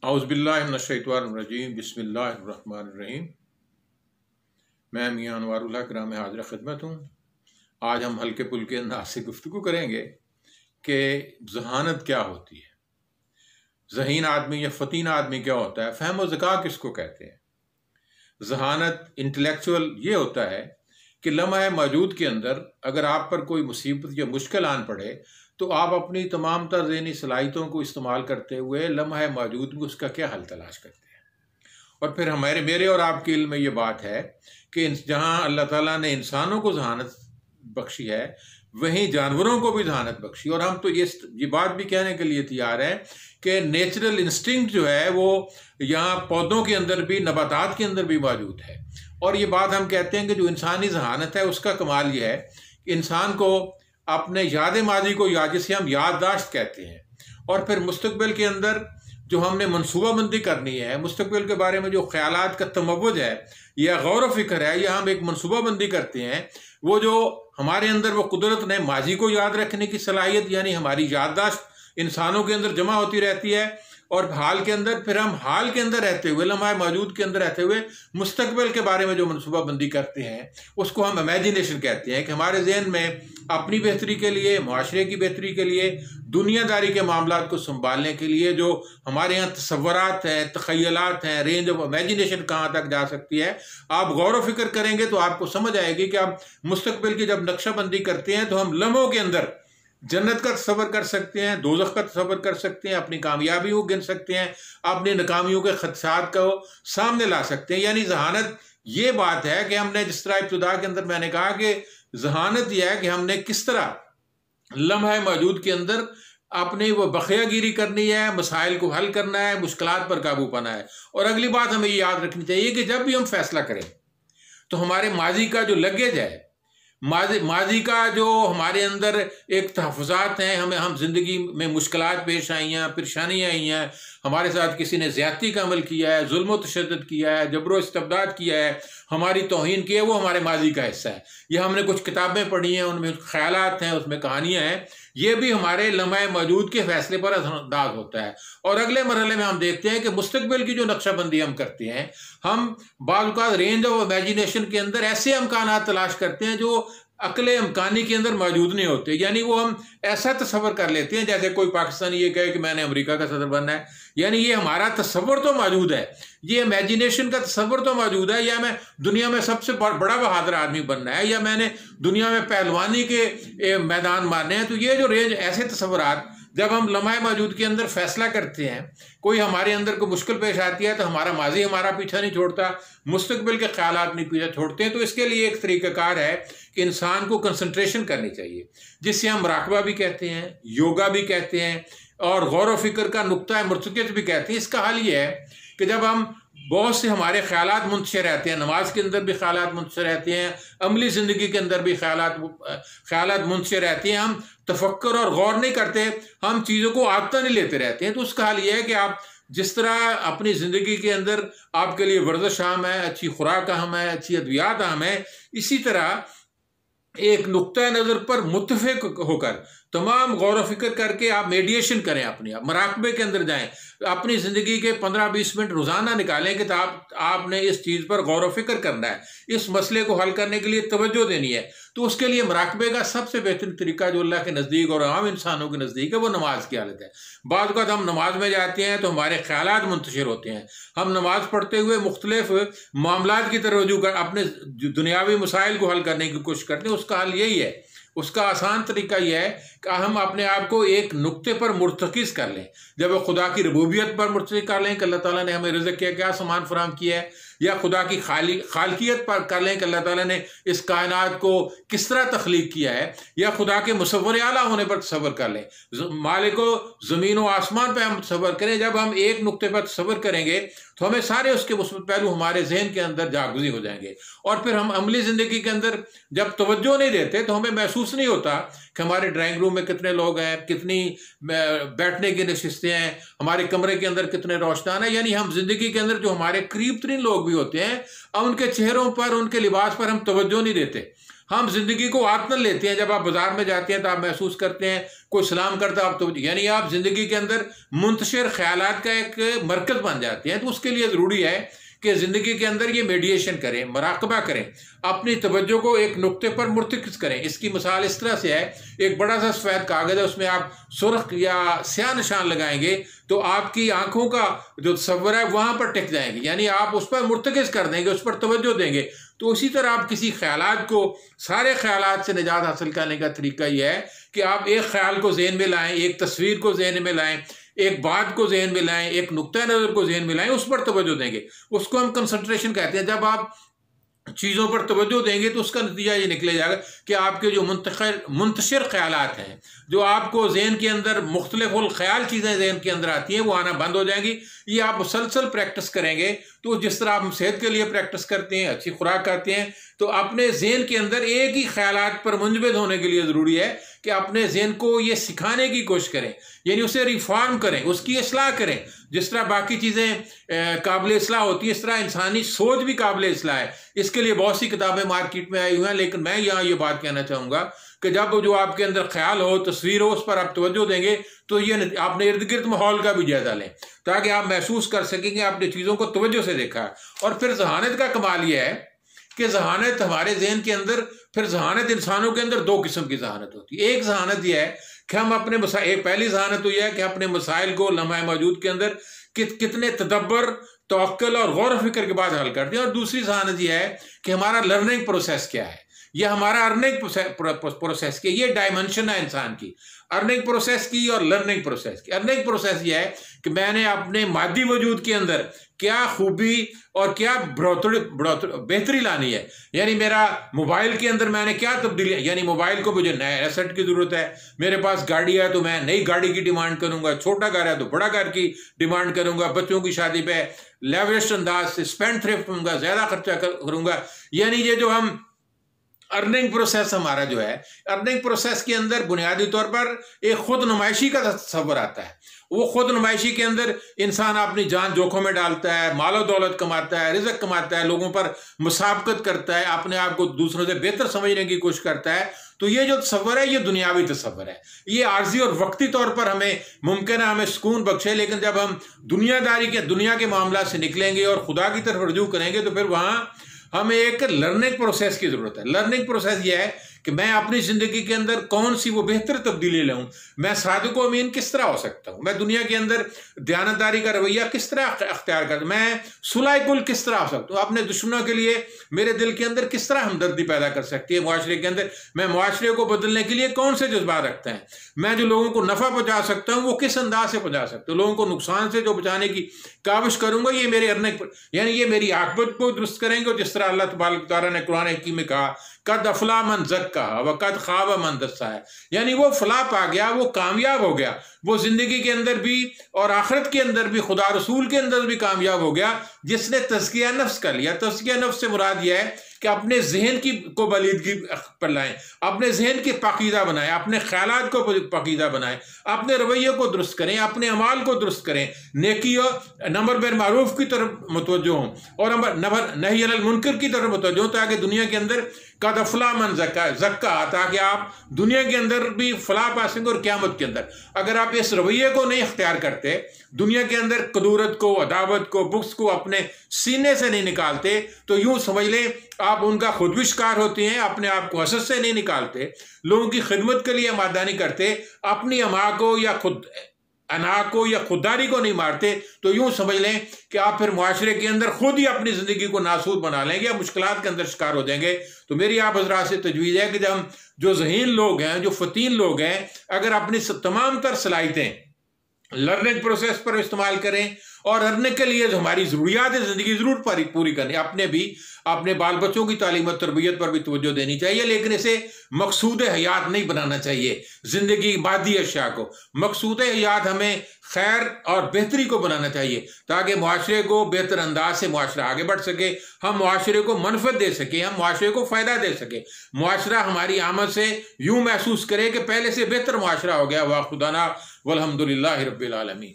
اعوذ باللہ من الشیطان الرجیم بسم اللہ الرحمن الرحیم۔ میں میاں انوار اللہ کرام حاضر خدمت ہوں۔ آج ہم ہلکے پھلکے انداز سے گفتگو کریں گے کہ ذہانت کیا ہوتی ہے، ذہین آدمی یا فطین آدمی کیا ہوتا ہے، فہم و ذکا کس کو کہتے ہیں۔ ذہانت انٹلیکچوئل یہ ہوتا ہے کہ لمحہ موجود کے اندر اگر آپ پر کوئی مصیبت یا مشکل آن پڑے تو آپ اپنی تمام تر ذہنی صلاحیتوں کو استعمال کرتے ہوئے لمحہ موجود میں اس کا کیا حل تلاش کرتے ہیں۔ اور پھر میرے اور آپ کے علم میں یہ بات ہے کہ جہاں اللہ تعالیٰ نے انسانوں کو ذہانت بخشی ہے وہیں جانوروں کو بھی ذہانت بخشی، اور ہم تو یہ بات بھی کہنے کے لیے تیار ہیں کہ نیچرل انسٹنکٹ جو ہے وہ یہاں پودوں کے اندر بھی، نباتات کے اندر بھی موجود ہے۔ اور یہ بات ہم کہتے ہیں کہ جو انسانی ذہانت ہے اس کا کمال یہ ہے کہ انسان کو اپنے یاد ماضی کو جسے ہم یادداشت کہتے ہیں، اور پھر مستقبل کے اندر جو ہم نے منصوبہ بندی کرنی ہے، مستقبل کے بارے میں جو خیالات کا تموج ہے یا غور و فکر ہے یا ہم ایک منصوبہ بندی کرتے ہیں، وہ جو ہمارے اندر وہ قدرت نے ماضی کو یاد رکھنے کی صلاحیت یعنی ہماری یادداشت انسانوں کے اندر جمع ہوتی رہتی ہے، اور حال کے اندر پھر ہم حال کے اندر رہتے ہوئے، لمحہ موجود کے اندر رہتے ہوئے مستقبل کے بارے میں جو منصوبہ بندی کرتے ہیں اس کو ہم امیجنیشن کہتے ہیں، کہ ہمارے ذہن میں اپنی بہتری کے لیے، معاشرے کی بہتری کے لیے، دنیا داری کے معاملات کو سنبھالنے کے لیے جو ہمارے یہاں تصورات ہیں، تخیلات ہیں، رینج آف امیجنیشن کہاں تک جا سکتی ہے، آپ غور و فکر کریں گے تو آپ کو سمجھ آئے گی کہ آپ مستقبل کی جب نقشہ بندی کرتے ہیں تو ہم لمحوں کے اندر جنت کا تصور کر سکتے ہیں، دوزخ کا تصور کر سکتے ہیں، اپنی کامیابیوں کو گن سکتے ہیں، اپنی ناکامیوں کے خدشات کو سامنے لا سکتے ہیں۔ یعنی ذہانت یہ بات ہے کہ ہم نے جس طرح ابتدا کے اندر میں نے کہا کہ ذہانت یہ ہے کہ ہم نے کس طرح لمحہ موجود کے اندر اپنی وہ بخیہ گیری کرنی ہے، مسائل کو حل کرنا ہے، مشکلات پر قابو پانا ہے۔ اور اگلی بات ہمیں یہ یاد رکھنی چاہیے کہ جب بھی ہم فیصلہ کریں تو ہمارے ماضی کا جو لگیج ہے، ماضی کا جو ہمارے اندر ایک تحفظات ہیں، ہم زندگی میں مشکلات پیش آئی ہیں، پریشانیاں آئی ہیں، ہمارے ساتھ کسی نے زیادتی کا عمل کیا ہے، ظلم و تشدد کیا ہے، جبر و استبداد کیا ہے، ہماری توہین کی ہے، وہ ہمارے ماضی کا حصہ ہے۔ یہ ہم نے کچھ کتابیں پڑھی ہیں، ان میں خیالات ہیں، اس میں کہانیاں ہیں، یہ بھی ہمارے لمحہ موجود کے فیصلے پر اثر انداز ہوتا ہے۔ اور اگلے مرحلے میں ہم دیکھتے ہیں کہ مستقبل کی جو نقشہ بندی ہم کرتے ہیں، ہم بعض اوقات رینج آف امیجنیشن کے اندر ایسے امکانات تلاش کرتے ہیں جو عقل امکانی کے اندر موجود نہیں ہوتے، یعنی وہ ہم ایسا تصور کر لیتے ہیں جیسے کوئی پاکستانی یہ کہے کہ میں نے امریکہ کا صدر بننا ہے، یعنی یہ ہمارا تصور تو موجود ہے، یہ امیجنیشن کا تصور تو موجود ہے، یا میں دنیا میں سب سے بڑا بہادر آدمی بننا ہے، یا میں نے دنیا میں پہلوانی کے میدان مارنے ہیں۔ تو یہ جو رینج ایسے تصورات جب ہم لمحہ موجود کے اندر فیصلہ کرتے ہیں، کوئی ہمارے اندر کوئی مشکل پیش آتی ہے تو ہمارا ماضی ہمارا پیچھا نہیں چھوڑتا، مستقبل کے خیالات نہیں پیچھا چھوڑتے ہیں۔ تو اس کے لیے ایک طریقہ کار ہے کہ انسان کو کنسنٹریشن کرنی چاہیے، جس سے ہم مراقبہ بھی کہتے ہیں، یوگا بھی کہتے ہیں، اور غور و فکر کا نقطہ مرتکز بھی کہتے ہیں۔ اس کا حل یہ ہے کہ جب ہم بہت سے ہمارے خیالات منتشر رہتے ہیں، نماز کے اندر بھی خیالات منتشر رہتے ہیں، عملی زندگی کے اندر بھی خیالات منتشر رہتے ہیں، ہم تفکر اور غور نہیں کرتے، ہم چیزوں کو عادتہ نہیں لیتے رہتے ہیں۔ تو اس کا حل یہ ہے کہ آپ جس طرح اپنی زندگی کے اندر آپ کے لیے ورزش اہم ہے، اچھی خوراک اہم ہے، اچھی ادویات اہم ہے، اسی طرح ایک نقطۂ نظر پر متفق ہو کر تمام غور و فکر کر کے آپ میڈیشن کریں، اپنی مراقبے کے اندر جائیں، اپنی زندگی کے 15-20 منٹ روزانہ نکالیں کہ آپ نے اس چیز پر غور و فکر کرنا ہے، اس مسئلے کو حل کرنے کے لیے توجہ دینی ہے۔ تو اس کے لیے مراقبے کا سب سے بہترین طریقہ جو اللہ کے نزدیک اور عام انسانوں کے نزدیک ہے وہ نماز کی حالت ہے۔ بعض اوقات ہم نماز میں جاتے ہیں تو ہمارے خیالات منتشر ہوتے ہیں، ہم نماز پڑھتے ہوئے مختلف معاملات کی طرف رجوع کر اپنے دنیاوی مسائل کو حل کرنے کی کوشش کرتے ہیں۔ اس کا حل یہی ہے، اس کا آسان طریقہ یہ ہے کہ ہم اپنے آپ کو ایک نقطے پر مرتکز کر لیں۔ جب وہ خدا کی ربوبیت پر مرتکز کر لیں کہ اللہ تعالیٰ نے ہمیں رزق کیا سامان فراہم کیا ہے، یا خدا کی خالقیت پر کر لیں کہ اللہ تعالیٰ نے اس کائنات کو کس طرح تخلیق کیا ہے، یا خدا کے مصور اعلیٰ ہونے پر تصور کر لیں، مالک و زمین و آسمان پہ ہم تصور کریں۔ جب ہم ایک نقطے پر تصور کریں گے تو ہمیں سارے اس کے مثبت پہلو ہمارے ذہن کے اندر جاگزی ہو جائیں گے، اور پھر ہم عملی زندگی کے اندر جب توجہ نہیں دیتے تو ہمیں محسوس نہیں ہوتا کہ ہمارے ڈرائنگ روم میں کتنے لوگ ہیں، کتنی بیٹھنے کی نشستیں ہیں، ہمارے کمرے کے اندر کتنے روشنان ہیں۔ یعنی ہم زندگی کے اندر جو ہمارے قریب ترین لوگ بھی ہوتے ہیں، ان کے چہروں پر، ان کے لباس پر ہم توجہ نہیں دیتے، ہم زندگی کو عادتاً لیتے ہیں، جب آپ بازار میں جاتے ہیں تو آپ محسوس کرتے ہیں کوئی سلام کرتا آپ تو، یعنی آپ زندگی کے اندر منتشر خیالات کا ایک مرکز بن جاتے ہیں۔ تو اس کے لیے ضروری ہے کہ زندگی کے اندر یہ میڈیشن کریں، مراقبہ کریں، اپنی توجہ کو ایک نقطے پر مرتکز کریں۔ اس کی مثال اس طرح سے ہے، ایک بڑا سا سفید کاغذ ہے، اس میں آپ سرخ یا سیاہ نشان لگائیں گے تو آپ کی آنکھوں کا جو تصور ہے وہاں پر ٹک جائیں گے، یعنی آپ اس پر مرتکز کر دیں گے، اس پر توجہ دیں گے۔ تو اسی طرح آپ کسی خیالات کو، سارے خیالات سے نجات حاصل کرنے کا طریقہ یہ ہے کہ آپ ایک خیال کو ذہن میں لائیں، ایک تصویر کو ذہن میں لائیں، ایک بات کو ذہن میں لائیں، ایک نقطہ نظر کو ذہن میں لائیں، اس پر توجہ دیں گے۔ اس کو ہم کنسنٹریشن کہتے ہیں۔ جب آپ چیزوں پر توجہ دیں گے تو اس کا نتیجہ یہ نکلے جائے گا کہ آپ کے جو منتشر خیالات ہیں، جو آپ کو ذہن کے اندر مختلف الخیال چیزیں ذہن کے اندر آتی ہیں، وہ آنا بند ہو جائیں گی۔ یہ آپ مسلسل پریکٹس کریں گے تو جس طرح آپ صحت کے لیے پریکٹس کرتے ہیں، اچھی خوراک کھاتے ہیں، تو اپنے ذہن کے اندر ایک ہی خیالات پر منجمد ہونے کے لیے ضروری ہے کہ اپنے ذہن کو یہ سکھانے کی کوشش کریں، یعنی اسے ریفارم کریں، اس کی اصلاح کریں۔ جس طرح باقی چیزیں قابل اصلاح ہوتی ہیں، اس طرح انسانی سوچ بھی قابل اصلاح ہے۔ اس کے لیے بہت سی کتابیں مارکیٹ میں آئی ہوئی ہیں، لیکن میں یہاں یہ بات کہنا چاہوں گا کہ جب جو آپ کے اندر خیال ہو، تصویر ہو، اس پر آپ توجہ دیں گے تو یہ آپ نے ارد گرد ماحول کا بھی جائزہ لیں تاکہ آپ محسوس کر سکیں کہ آپ نے چیزوں کو توجہ سے دیکھا ہے۔ اور پھر ذہانت کا کمال یہ ہے کہ ذہانت ہمارے ذہن کے اندر، پھر ذہانت انسانوں کے اندر دو قسم کی ذہانت ہوتی ہے۔ ایک ذہانت یہ ہے کہ ہم اپنے مسائل، پہلی ذہانت تو یہ ہے کہ اپنے مسائل کو لمحہ موجود کے اندر کتنے تدبر، توقل اور غور و فکر کے بعد حل کرتے ہیں۔ اور دوسری ذہانت یہ ہے کہ ہمارا لرننگ پروسیس کیا ہے، یہ ہمارا ارننگ پروسیس کی، یہ ڈائمنشن ہے انسان کی، ارننگ پروسیس کی اور لرننگ پروسیس کی۔ ارننگ پروسیس یہ ہے کہ میں نے اپنے مادی وجود کے اندر کیا خوبی اور کیا بہتری لانی ہے، یعنی میرا موبائل کے اندر میں نے کیا تبدیلی، یعنی موبائل کو مجھے نئے ایسٹ کی ضرورت ہے، میرے پاس گاڑی ہے تو میں نئی گاڑی کی ڈیمانڈ کروں گا، چھوٹا گھر ہے تو بڑا گھر کی ڈیمانڈ کروں گا، بچوں کی شادی پہ لیورسڈ انداز سے اسپینڈ تھرفٹ ہوں گا، زیادہ خرچہ کروں گا۔ یعنی یہ جو ہم ارننگ پروسیس ہمارا جو ہے، ارننگ پروسیس کے اندر بنیادی طور پر ایک خود نمائشی کا تصور آتا ہے۔ وہ خود نمائشی کے اندر انسان اپنی جان جوکھوں میں ڈالتا ہے، مال و دولت کماتا ہے، رزق کماتا ہے، لوگوں پر مسابقت کرتا ہے، اپنے آپ کو دوسروں سے بہتر سمجھنے کی کوشش کرتا ہے۔ تو یہ جو تصور ہے یہ دنیاوی تصور ہے، یہ عارضی اور وقتی طور پر ہمیں ممکن ہے ہمیں سکون بخشے، لیکن جب ہم دنیا کے معاملات سے نکلیں گے اور خدا کی طرف رجوع کریں گے تو پھر وہاں ہمیں ایک لرننگ پروسیس کی ضرورت ہے۔ لرننگ پروسیس یہ ہے کہ میں اپنی زندگی کے اندر کون سی وہ بہتر تبدیلی لوں، میں صادق و امین کس طرح ہو سکتا ہوں، میں دنیا کے اندر دیانتداری کا رویہ کس طرح اختیار کرتا ہوں، میں صلح کل کس طرح ہو سکتا ہوں، اپنے دشمنوں کے لیے میرے دل کے اندر کس طرح ہمدردی پیدا کر سکتی ہے معاشرے کے اندر، میں معاشرے کو بدلنے کے لیے کون سے جذبات رکھتا ہے، میں جو لوگوں کو نفع پہنچا سکتا ہوں وہ کس انداز سے پہنچا سکتا ہوں، لوگوں کو نقصان سے جو بچانے کی کاوش کروں گا، یہ میرے ارننگ یعنی یہ میری عاقبت کو درست کریں گے۔ جس طرح اللہ تبارک تعالیٰ نے قرآن حکیم میں کہا قد افلح من زکاہا وقد خاب من دساہا، یعنی وہ فلاح پا گیا، وہ کامیاب ہو گیا، وہ زندگی کے اندر بھی اور آخرت کے اندر بھی، خدا رسول کے اندر بھی کامیاب ہو گیا جس نے تزکیہ نفس کر لیا۔ تزکیہ نفس سے مراد یہ ہے کہ اپنے ذہن کو بلیدگی پر لائیں، اپنے ذہن کی پاکیزہ بنائیں، اپنے خیالات کو پاکیزہ بنائیں، اپنے رویے کو درست کریں، اپنے اعمال کو درست کریں، نیکی اور امر بالمعروف کی طرف متوجہ ہوں اور نہی عن المنکر کی طرف متوجہ ہوں، تاکہ دنیا کے اندر قد افلح من زکاہا، تاکہ آپ دنیا کے اندر بھی فلاح پا سکیں اور قیامت کے اندر۔ اگر آپ اس رویے کو نہیں اختیار کرتے، دنیا کے اندر قدورت کو، عداوت کو، بغض کو اپنے سینے سے نہیں نکالتے، تو یوں سمجھ لیں آپ ان کا خود بھی شکار ہوتے ہیں، اپنے آپ کو حسد سے نہیں نکالتے، لوگوں کی خدمت کے لیے آمادہ نہیں کرتے، اپنی اما کو یا خودداری کو نہیں مارتے، تو یوں سمجھ لیں کہ آپ پھر معاشرے کے اندر خود ہی اپنی زندگی کو ناسود بنا لیں گے یا مشکلات کے اندر شکار ہو جائیں گے۔ تو میری آپ حضرات سے تجویز ہے کہ جب ہم جو ذہین لوگ ہیں، جو فتین لوگ ہیں، اگر اپنی تمام تر صلاحیتیں لرننگ پروسیس پر استعمال کریں اور لرننگ کے لیے جو ہماری ضروریات زندگی ضرور پوری کریں، اپنے بال بچوں کی تعلیم و تربیت پر بھی توجہ دینی چاہیے، لیکن اسے مقصود حیات نہیں بنانا چاہیے زندگی مادی اشیاء کو۔ مقصود حیات ہمیں خیر اور بہتری کو بنانا چاہیے تاکہ معاشرے کو بہتر انداز سے معاشرہ آگے بڑھ سکے، ہم معاشرے کو منفعت دے سکیں، ہم معاشرے کو فائدہ دے سکیں، معاشرہ ہماری آمد سے یوں محسوس کرے کہ پہلے سے بہتر معاشرہ ہو گیا۔ واخدانا والحمدللہ رب العالمین۔